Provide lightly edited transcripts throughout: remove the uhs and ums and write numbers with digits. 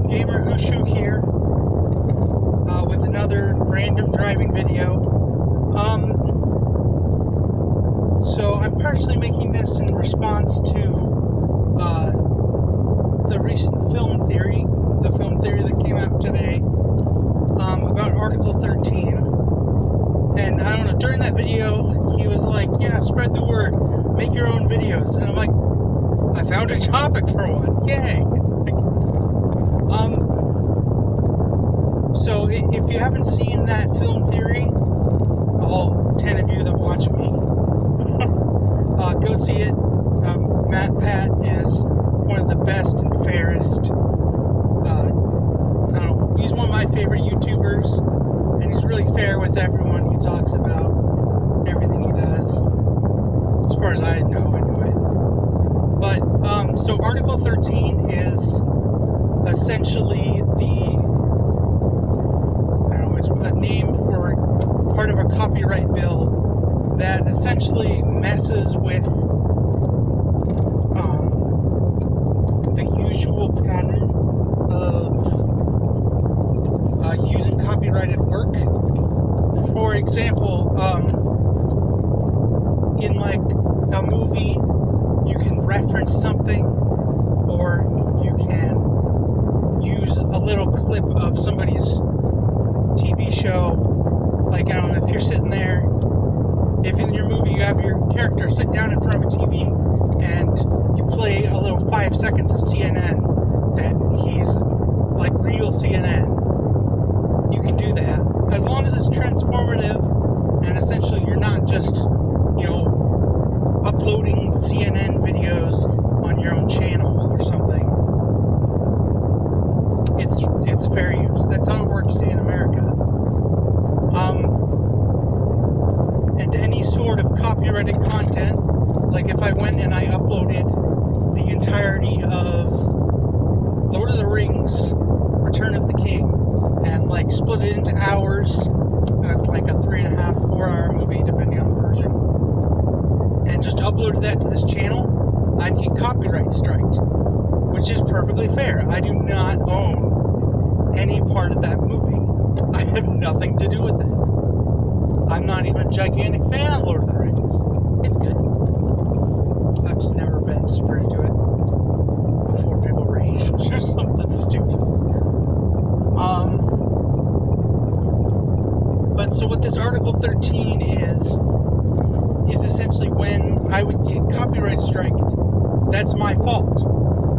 Gamer Hushu here with another random driving video. So I'm partially making this in response to the recent film theory that came out today about Article 13. And I don't know, during that video, he was like, yeah, spread the word, make your own videos. And I'm like, I found a topic for one, yay! So if you haven't seen that film theory, all 10 of you that watch me, go see it. Matt Pat is one of the best and fairest, I don't know, he's one of my favorite YouTubers, and he's really fair with everyone. He talks about everything he does, as far as I know anyway. But, so Article 13 is essentially it's a name for part of a copyright bill that essentially messes with the usual pattern of using copyrighted work. For example, in like a movie, you can reference something, or you can use a little clip of somebody's TV show. Like, I don't know, if you're sitting there, if in your movie you have your character sit down in front of a TV and you play a little 5 seconds of CNN that he's like real CNN, you can do that as long as it's transformative, and essentially you're not just, you know, uploading CNN videos on your own channel or something. It's fair use. That's how it works in America. And any sort of copyrighted content, like if I went and I uploaded the entirety of Lord of the Rings, Return of the King, and like split it into hours, it's like a 3.5, 4-hour movie, depending on the version, and just uploaded that to this channel, I'd get copyright striked, which is perfectly fair. I do not own any part of that movie. I have nothing to do with it. I'm not even a gigantic fan of Lord of the Rings. It's good. I've just never been super into it before people rage or something stupid. But so what this Article 13 is essentially when I would get copyright striked, that's my fault.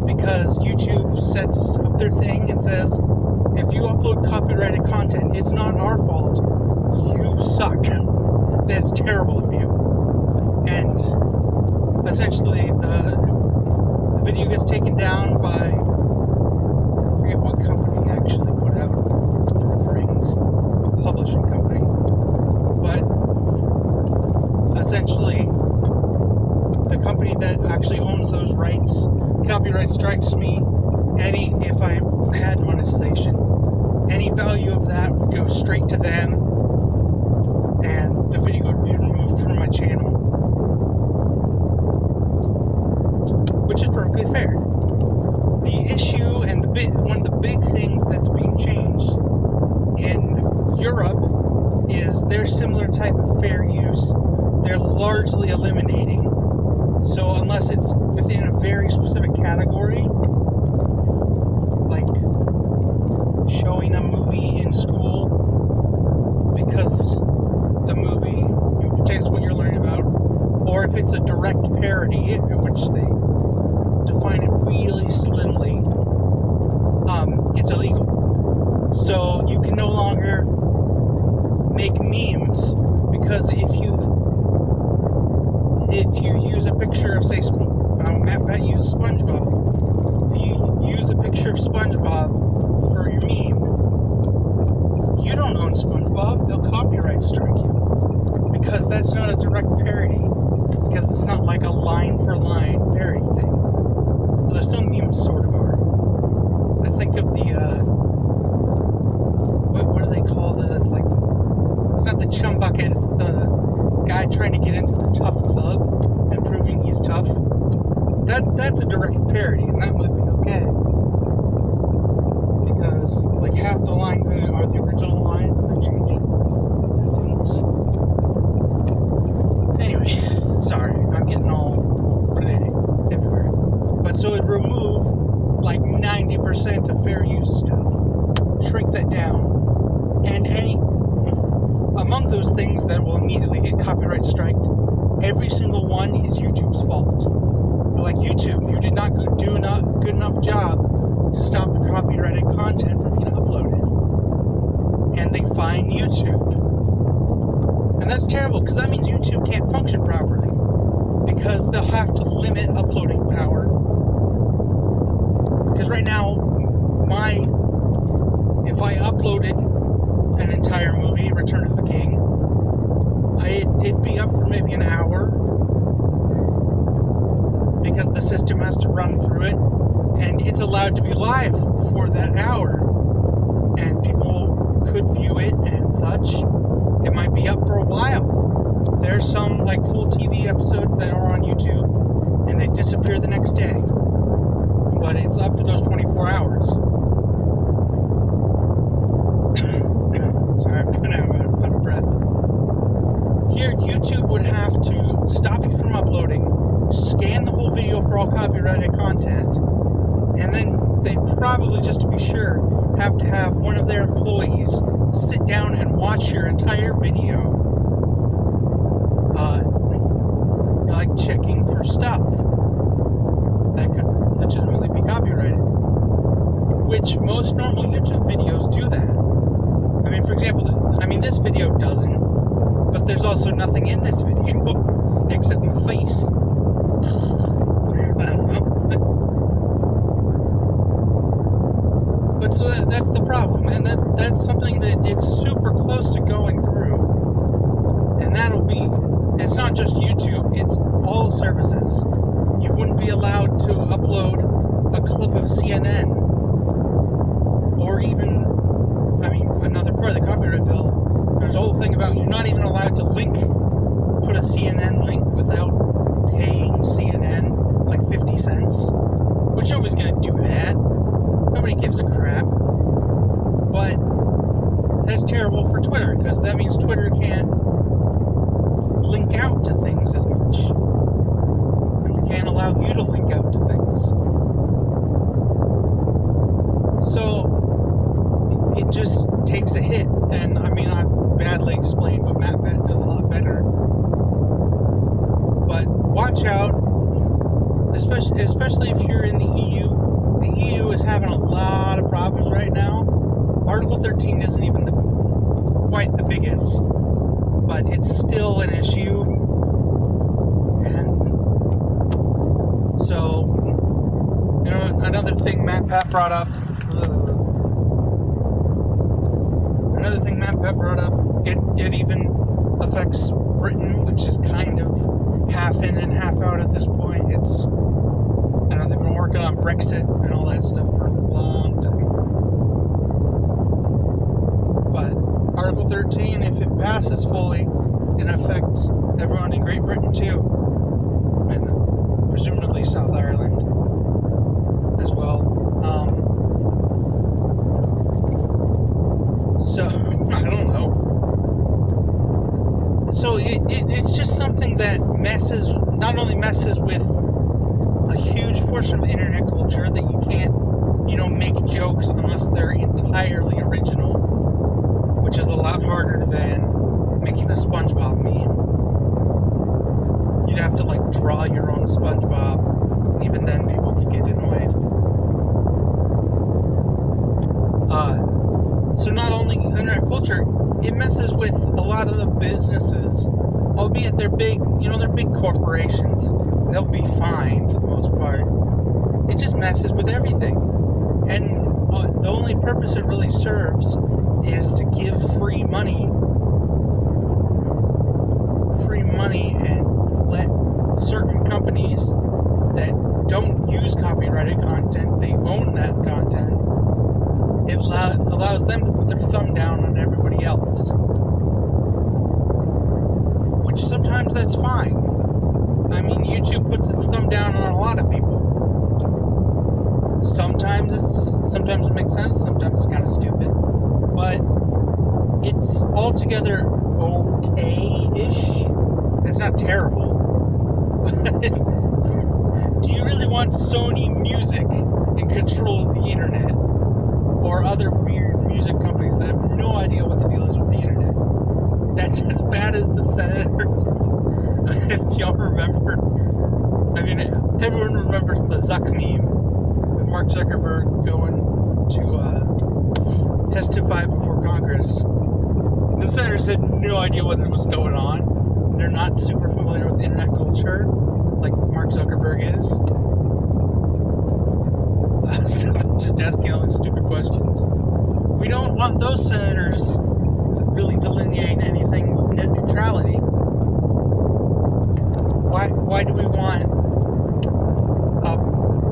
Because YouTube sets up their thing and says, if you upload copyrighted content, it's not our fault. You suck. That's terrible of you. And essentially, the video gets taken down by, I forget what company actually put out Lord of the Rings, a publishing company. But essentially, the company that actually owns those rights copyright strikes me. If I had monetization, any value of that would go straight to them, and the video would be removed from my channel, which is perfectly fair. The issue and one of the big things that's being changed in Europe is their similar type of fair use. They're largely eliminating. So unless it's within a very specific category, like showing a movie in school because the movie protects what you're learning about, or if it's a direct parody, in which they define it really slimly, it's illegal. So you can no longer make memes, because if you use a picture of, say, Matt used SpongeBob. If you use a picture of SpongeBob for your meme, you don't own SpongeBob. They'll copyright strike you, because that's not a direct parody, because it's not like a line-for-line parody thing. Well, there's some memes sort of are. I think of the what do they call it's not the chum bucket, it's the guy trying to get into the tough club and proving he's tough. That's a direct parody, and that would be okay. 10% of fair use stuff. Shrink that down. And among those things that will immediately get copyright striked, every single one is YouTube's fault. Like, YouTube, you did not do a good enough job to stop copyrighted content from being uploaded. And they fine YouTube. And that's terrible, because that means YouTube can't function properly. Because they'll have to limit uploading power. Because right now, if I uploaded an entire movie, Return of the King, it'd be up for maybe an hour. Because the system has to run through it. And it's allowed to be live for that hour. And people could view it and such. It might be up for a while. There's some like full TV episodes that are on YouTube and they disappear the next day. But it's up for those 24 hours. Sorry, I'm kind of out of breath. Here, YouTube would have to stop you from uploading, scan the whole video for all copyrighted content, and then they probably, just to be sure, have to have one of their employees sit down and watch your entire video, like checking for stuff that could legitimately be copyrighted, which most normal YouTube videos do that. I mean, for example, this video doesn't, but there's also nothing in this video except my face. I don't know. But so that's the problem, and that's something that it's super close to going through. And it's not just YouTube, it's all services. You wouldn't be allowed to upload a clip of CNN, or even, another part of the copyright bill, there's a whole thing about you're not even allowed to put a CNN link without paying CNN like 50 cents, which nobody's gonna do that. Nobody gives a crap. But that's terrible for Twitter, because that means Twitter can't link out to things as much. They can't allow you to link out to things. So it just takes a hit. And I've badly explained, but MatPat does a lot better. But watch out, especially if you're in the EU. The EU is having a lot of problems right now. Article 13 isn't even quite the biggest, but it's still an issue. And so, another thing MatPat brought up. It even affects Britain, which is kind of half in and half out at this point. They've been working on Brexit and all that stuff for a long time. But Article 13, if it passes fully, it's going to affect everyone in Great Britain too. And presumably South Ireland as well. So, I don't know. So it's just something that not only messes with a huge portion of internet culture, that you can't, make jokes unless they're entirely original, which is a lot harder than making a SpongeBob meme. You'd have to, draw your own SpongeBob. Even then, people could get annoyed. So not only internet culture, it messes with a lot of the businesses, albeit they're big, they're big corporations. They'll be fine for the most part. It just messes with everything. And the only purpose it really serves is to give free money and let certain companies that don't use copyrighted content, they own that content, it allows them to put their thumb down on everybody else. Which sometimes that's fine. YouTube puts its thumb down on a lot of people. Sometimes it makes sense, sometimes it's kind of stupid, but it's altogether okay-ish. It's not terrible. Do you really want Sony Music in control of the internet? other weird music companies that have no idea what the deal is with the internet. That's as bad as the senators. If y'all remember, I mean, everyone remembers the Zuck meme with Mark Zuckerberg going to testify before Congress. The senators had no idea what was going on. They're not super familiar with internet culture like Mark Zuckerberg is. So I'm just asking all these stupid questions. We don't want those senators really delineating anything with net neutrality. Why do we want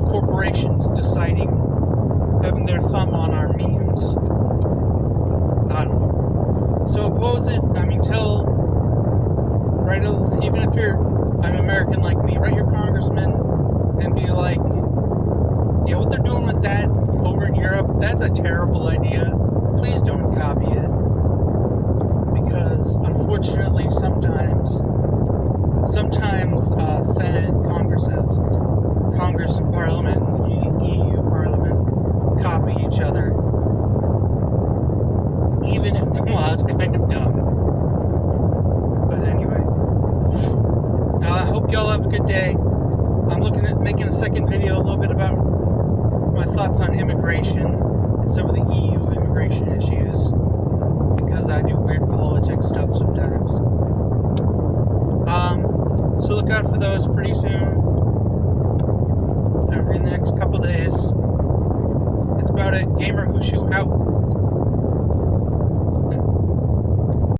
corporations deciding, having their thumb on our memes? I don't know. So oppose it. I mean, even if you're an American like me, write your congressman and be like, yeah, what they're doing with that over in Europe, that's a terrible idea. Please don't copy it. Because unfortunately, sometimes Senate, Congress and Parliament, the EU Parliament, copy each other, even if the law is kind of dumb. But anyway, I hope y'all have a good day. I'm looking at making a second video a little bit about my thoughts on immigration and some of the EU immigration issues, because I do weird politics stuff sometimes. So look out for those pretty soon, in the next couple days. That's about it. Gamer Who Shoot out.